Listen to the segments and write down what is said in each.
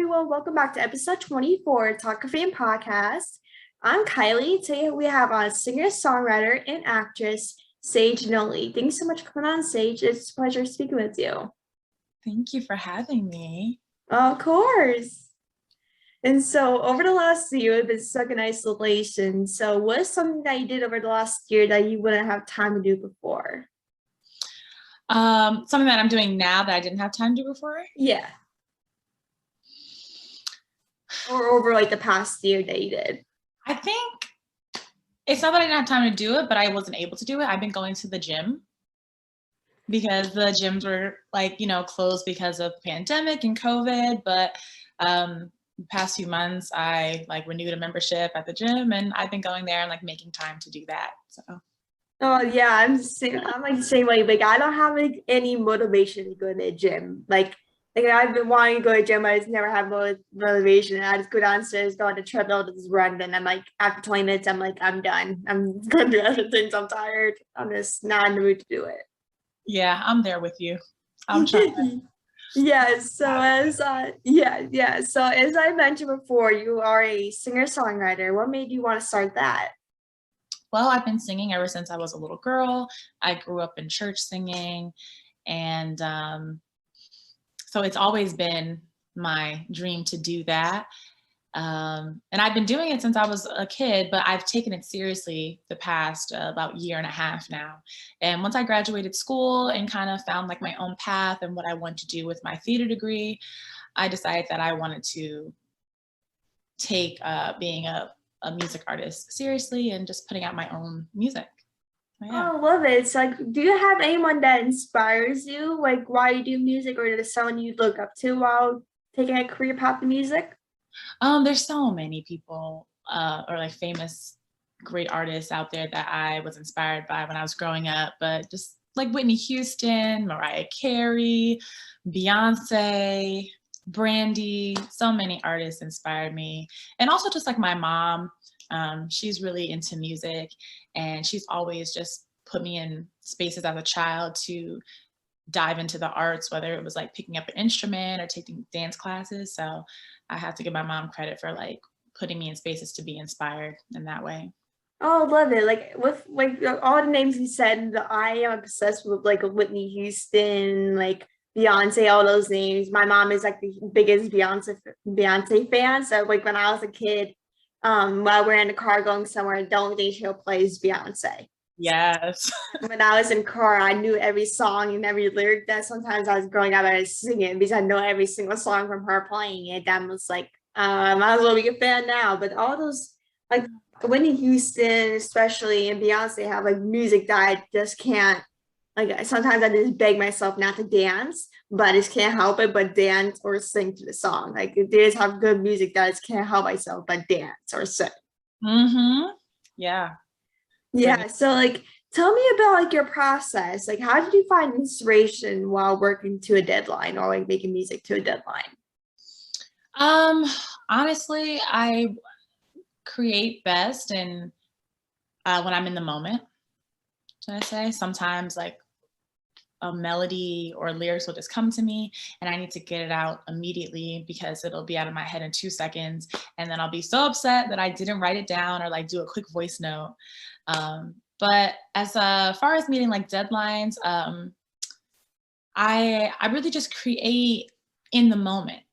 everyone. Welcome back to episode 24, Talkoffamepod podcast. I'm Kylie. Today we have a singer, songwriter, and actress, Saige Noelle. Thanks so much for coming on, Saige. It's a pleasure speaking with you. Thank you for having me. Of course. And so over the last year, you've been stuck in isolation. So what is something that you did over the last year that you wouldn't have time to do before? Something that I'm doing now that I didn't have time to do before? Yeah. Or over like the past year that you did. I think it's not that I didn't have time to do it, but I wasn't able to do it. I've been going to the gym because the gyms were closed because of the pandemic and COVID. But the past few months, I renewed a membership at the gym, and I've been going there and making time to do that. So. Oh yeah, I'm like the same way. Like I don't have any motivation to go to the gym. Like I've been wanting to go to the gym, but I just never have motivation. I just go downstairs, go on the treadmill, just run, and I'm like after 20 minutes, I'm like I'm done. I'm gonna do other things. I'm tired. I'm just not in the mood to do it. Yeah, I'm there with you. I'm trying. Yeah. So as So as I mentioned before, you are a singer-songwriter. What made you want to start that? Well, I've been singing ever since I was a little girl. I grew up in church singing, and so it's always been my dream to do that. And I've been doing it since I was a kid, but I've taken it seriously the past about year and a half now. And once I graduated school and kind of found my own path and what I want to do with my theater degree, I decided that I wanted to take being a music artist seriously and just putting out my own music. So, yeah. Oh, I love it. It's do you have anyone that inspires you, while you do music, or is someone you look up to while taking a career path in music? There's so many people or famous, great artists out there that I was inspired by when I was growing up, but just Whitney Houston, Mariah Carey, Beyonce, Brandy, so many artists inspired me. And also just my mom, she's really into music, and she's always just put me in spaces as a child to dive into the arts, whether it was picking up an instrument or taking dance classes. So I have to give my mom credit for putting me in spaces to be inspired in that way. Oh, love it. With all the names you said, I am obsessed with Whitney Houston, Beyonce, all those names. My mom is the biggest Beyonce fan. So when I was a kid, while we're in the car going somewhere, the only thing she'll play is Beyonce. Yes. When I was in the car, I knew every song and every lyric. That sometimes I was growing up, I was singing because I know every single song from her playing it. That was might as well be a fan now. But all those Whitney Houston, especially, and Beyonce have music that I just can't. Sometimes I just beg myself not to dance, but I just can't help it but dance or sing to the song. They just have good music that I just can't help myself but dance or sing. Mm-hmm. Yeah. Yeah. So tell me about your process. How did you find inspiration while working to a deadline or making music to a deadline? Honestly, I create best and when I'm in the moment, should I say. Sometimes a melody or lyrics will just come to me and I need to get it out immediately because it'll be out of my head in 2 seconds, and then I'll be so upset that I didn't write it down or do a quick voice note. But as far as meeting deadlines, I really just create in the moment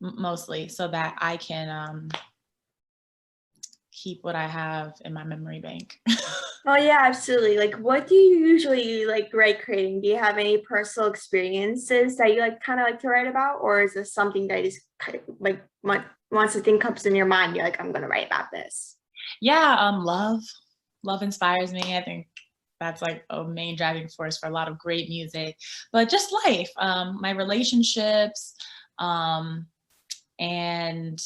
mostly so that I can keep what I have in my memory bank. Oh yeah, absolutely. What do you usually write creating? Do you have any personal experiences that you kind of to write about, or is this something that is once the thing comes in your mind, you're I'm gonna write about this? Yeah, love inspires me. I think that's a main driving force for a lot of great music, but just life, my relationships, and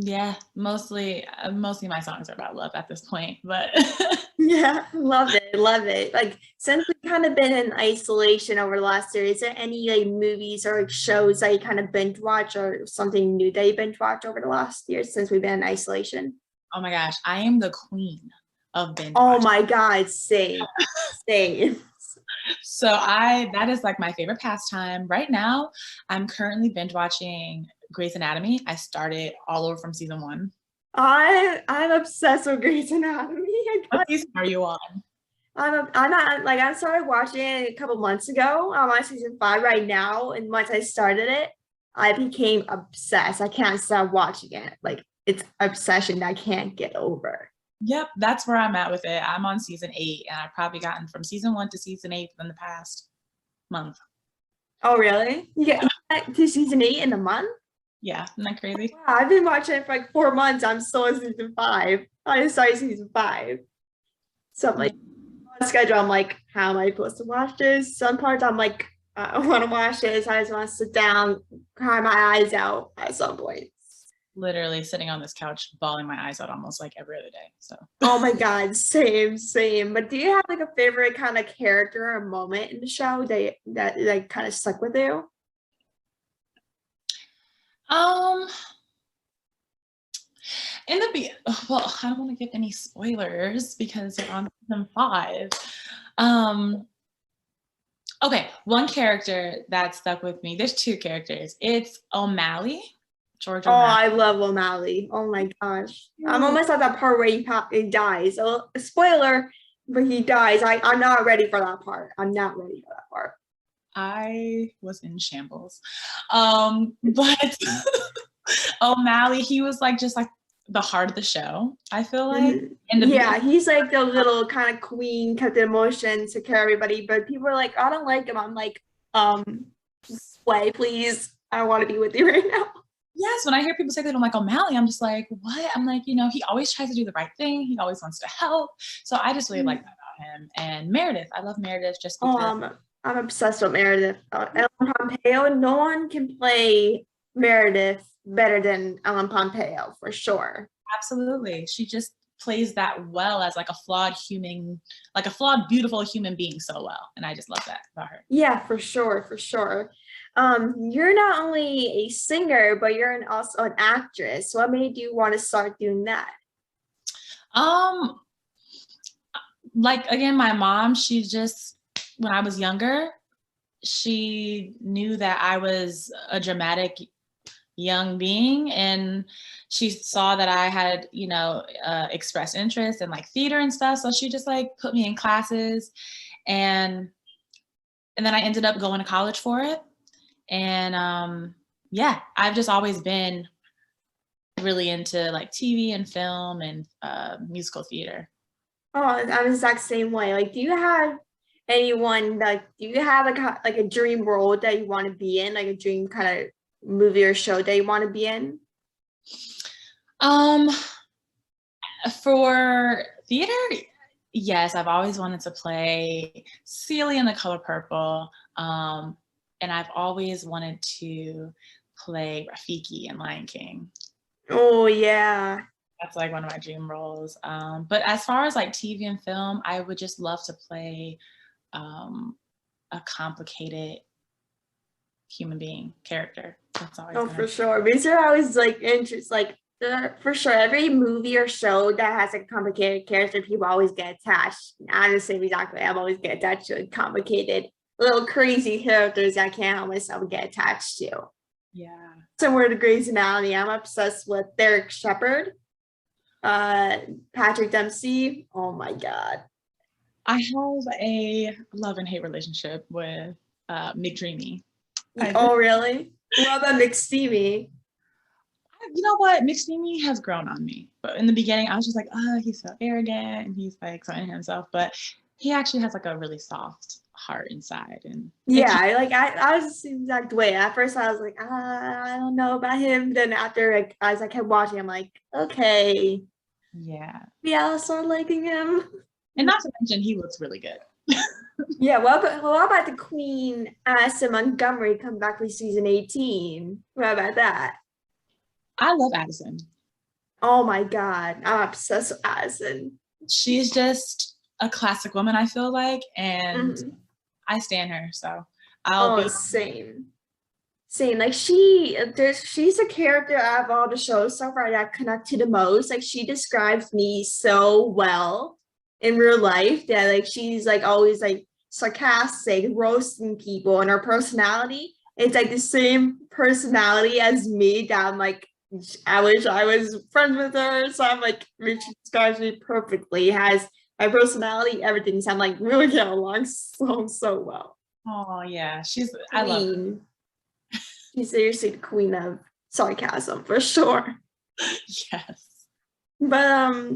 yeah, mostly my songs are about love at this point, but yeah, love it. Since we've kind of been in isolation over the last year, is there any movies or shows that you kind of binge watch or something new that you binge watch over the last year since we've been in isolation? Oh my gosh, I am the queen of binge Oh watching. my God, same. So that is my favorite pastime. Right now, I'm currently binge watching Grey's Anatomy. I started all over from season 1. I'm obsessed with Grey's Anatomy. What season are you on? I'm not like I started watching it a couple months ago. I'm on season 5 right now, and once I started it, I became obsessed. I can't stop watching it. Like it's obsession that I can't get over. Yep, that's where I'm at with it. I'm on season 8, and I've probably gotten from season 1 to season 8 in the past month. Oh, really? You get to season 8 in a month? Yeah, isn't that crazy? Wow, I've been watching it for like 4 months. I'm still in season 5. I just started season 5. So I'm like on schedule. I'm like, how am I supposed to watch this? Some parts I'm like, I want to watch this. I just want to sit down, cry my eyes out at some point. Literally sitting on this couch, bawling my eyes out almost like every other day. So. Oh my God, same. But do you have like a favorite kind of character or moment in the show that like kind of stuck with you? In the well, I don't want to give any spoilers because you're on season 5. Okay, one character that stuck with me. There's 2 characters. It's O'Malley. George Oh, O'Malley. I love O'Malley. Oh my gosh. I'm almost at that part where he dies. So spoiler, but he dies. I'm not ready for that part. I'm not ready for that part. I was in shambles. But O'Malley, he was like just like the heart of the show, I feel like. Yeah, he's like the little kind of queen, kept the emotions, took care of everybody. But people are like, I don't like him. I'm like, play, please. I want to be with you right now. Yes, when I hear people say that, I'm like, O'Malley, I'm just like, what? I'm like, he always tries to do the right thing. He always wants to help. So I just really like that about him. And Meredith, I love Meredith just because. I'm obsessed with Meredith. Ellen Pompeo, no one can play Meredith better than Ellen Pompeo, for sure. Absolutely. She just plays that well as like a flawed, beautiful human being so well. And I just love that about her. Yeah, for sure. You're not only a singer, but you're also an actress. What made you want to start doing that? Like again, my mom, she just, when I was younger, she knew that I was a dramatic young being, and she saw that I had, expressed interest in like theater and stuff. So she just like put me in classes, and then I ended up going to college for it. And yeah, I've just always been really into like TV and film and musical theater. Oh, I'm the exact same way. Like, do you have like a dream role that you want to be in, like a dream kind of movie or show that you want to be in? For theater, yes, I've always wanted to play Celie in The Color Purple. And I've always wanted to play Rafiki in Lion King. Oh, yeah. That's like one of my dream roles. But as far as like TV and film, I would just love to play a complicated human being character. That's always for sure. Because you're always like interested, like for sure. Every movie or show that has a complicated character, people always get attached. I'm the same exact way. I'm always get attached to complicated, little crazy characters I can't help myself get attached to. Yeah. Similar to Grey's Anatomy, I'm obsessed with Derek Shepherd, Patrick Dempsey. Oh my God. I have a love and hate relationship with McDreamy. Oh, really? What about McSteamy? You know what? McSteamy has grown on me. But in the beginning, I was just like, oh, he's so arrogant and he's like so into himself. But he actually has like a really soft heart inside. And yeah, I was the exact way. At first, I was like, I don't know about him. Then after, like, as I kept watching, I'm like, okay. Yeah. Yeah, I'll start liking him. And not to mention, he looks really good. Yeah, what about the Queen, Addison Montgomery, come back for season 18? What about that? I love Addison. Oh my God, I'm obsessed with Addison. She's just a classic woman, I feel like, and I stan her. So same. Like she's a character out of all the shows so far that I connect to the most. Like she describes me so well in real life that like she's like always like sarcastic, roasting people, and her personality it's like the same personality as me that I'm like, I wish I was friends with her. So I'm like, she describes me perfectly, has my personality, everything. So I'm like, really get along so well. Oh yeah, I love her. Queen. She's seriously the queen of sarcasm for sure. Yes. But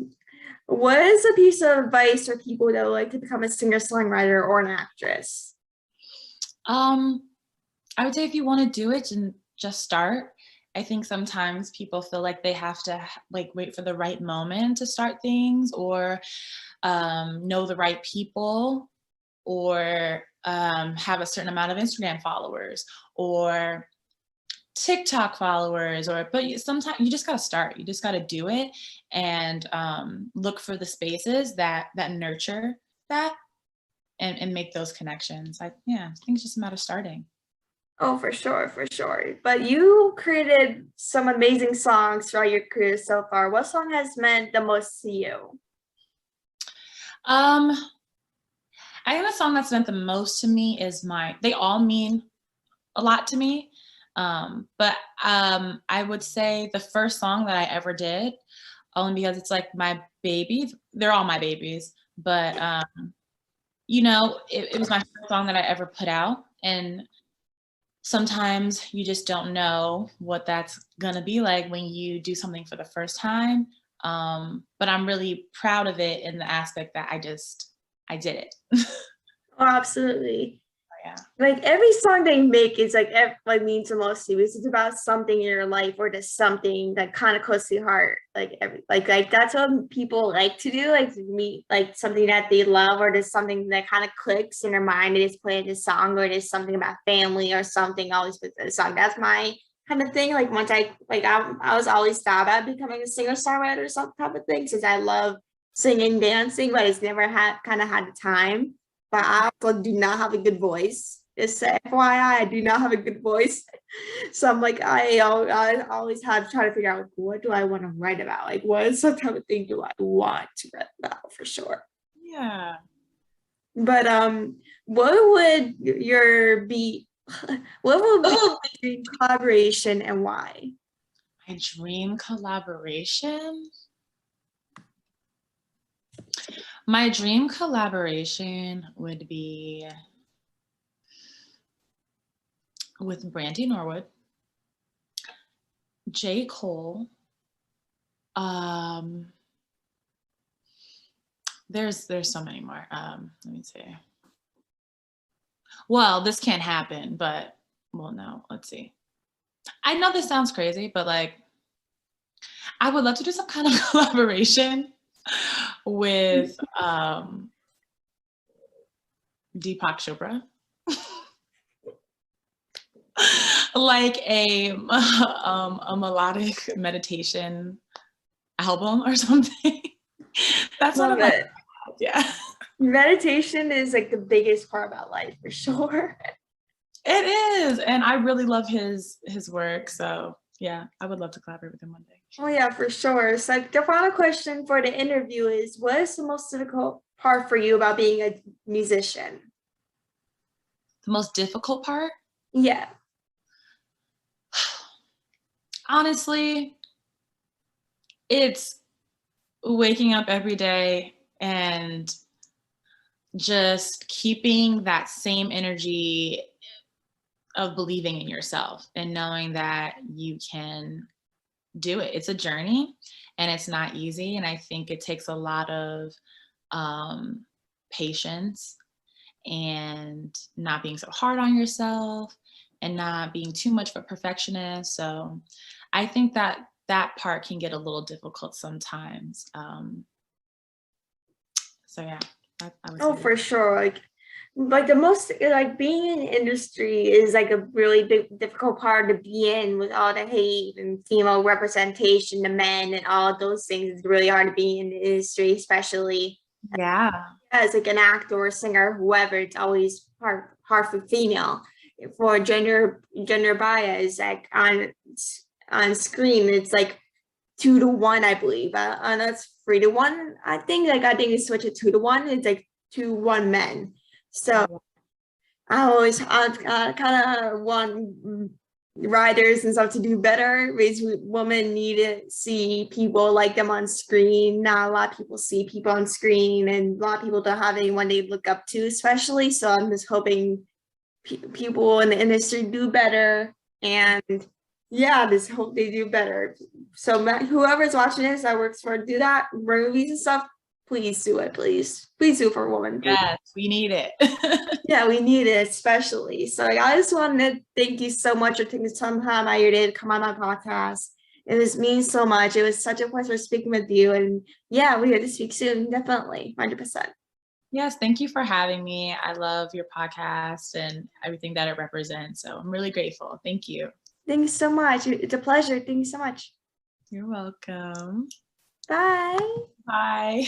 what is a piece of advice for people that would like to become a singer-songwriter or an actress? I would say if you want to do it and just start. I think sometimes people feel like they have to like wait for the right moment to start things, or know the right people, or have a certain amount of Instagram followers or TikTok followers, but sometimes you just got to start. You just got to do it and look for the spaces that nurture that, and make those connections. I think it's just a matter of starting. Oh, for sure, for sure. But you created some amazing songs throughout your career so far. What song has meant the most to you? Um, I think the song that's meant the most to me is they all mean a lot to me. But I would say the first song that I ever did, only because it's like my baby. They're all my babies, but it was my first song that I ever put out, and sometimes you just don't know what that's gonna be like when you do something for the first time. But I'm really proud of it in the aspect that I did it. Oh, absolutely. Yeah. Like every song they make is like means the most to you. It's about something in your life or just something that kind of close to your heart. Like that's what people like to do, like to meet like something that they love or just something that kind of clicks in their mind. They just play this song, or just something about family or something. Always with the song. That's my kind of thing. Like once I was always thought about becoming a singer songwriter or some type of thing, since I love singing, dancing, but it's never had the time. But I also do not have a good voice. Just FYI, I do not have a good voice. So I'm like, I always have to try to figure out, like, what do I want to write about? Like, what is some type of thing do I want to write about for sure? Yeah. But what would your be? What would be your collaboration and why? My dream collaboration? My dream collaboration would be with Brandy Norwood, J. Cole. There's so many more. Let me see. Well, this can't happen, but no, let's see. I know this sounds crazy, but like I would love to do some kind of collaboration with Deepak Chopra. Like a melodic meditation album or something. That's one of my yeah. Meditation is like the biggest part about life for sure. It is, and I really love his work. So yeah, I would love to collaborate with him one day. Oh yeah, for sure. So the final question for the interview is, what is the most difficult part for you about being a musician? The most difficult part? Yeah. Honestly, it's waking up every day and just keeping that same energy of believing in yourself and knowing that you can do it. It's a journey and it's not easy. And I think it takes a lot of patience and not being so hard on yourself and not being too much of a perfectionist. So I think that part can get a little difficult sometimes. So yeah, I would Oh, say. for sure. Like the most like being in the industry is like a really big difficult part to be in with all the hate and female representation, the men and all those things. It's really hard to be in the industry, especially Yeah. as like an actor or singer, whoever. It's always hard for female. For gender bias, like on screen, it's like 2 to 1, I believe. And that's 3 to 1. I think they switch it 2 to 1. It's like 2 1 men. So I kind of want writers and stuff to do better because women need to see people like them on screen. Not a lot of people see people on screen, and a lot of people don't have anyone they look up to, especially. So I'm just hoping people in the industry do better, and yeah, just hope they do better. So whoever's watching this that works for do that movies and stuff, please do it. Please do it for a woman. Please. Yes, we need it. Yeah, we need it, especially. So I just wanted to thank you so much for taking some time out of your day to come on my podcast. It was means so much. It was such a pleasure speaking with you. And yeah, we have to speak soon. Definitely. 100%. Yes, thank you for having me. I love your podcast and everything that it represents. So I'm really grateful. Thank you. Thanks so much. It's a pleasure. Thank you so much. You're welcome. Bye. Bye.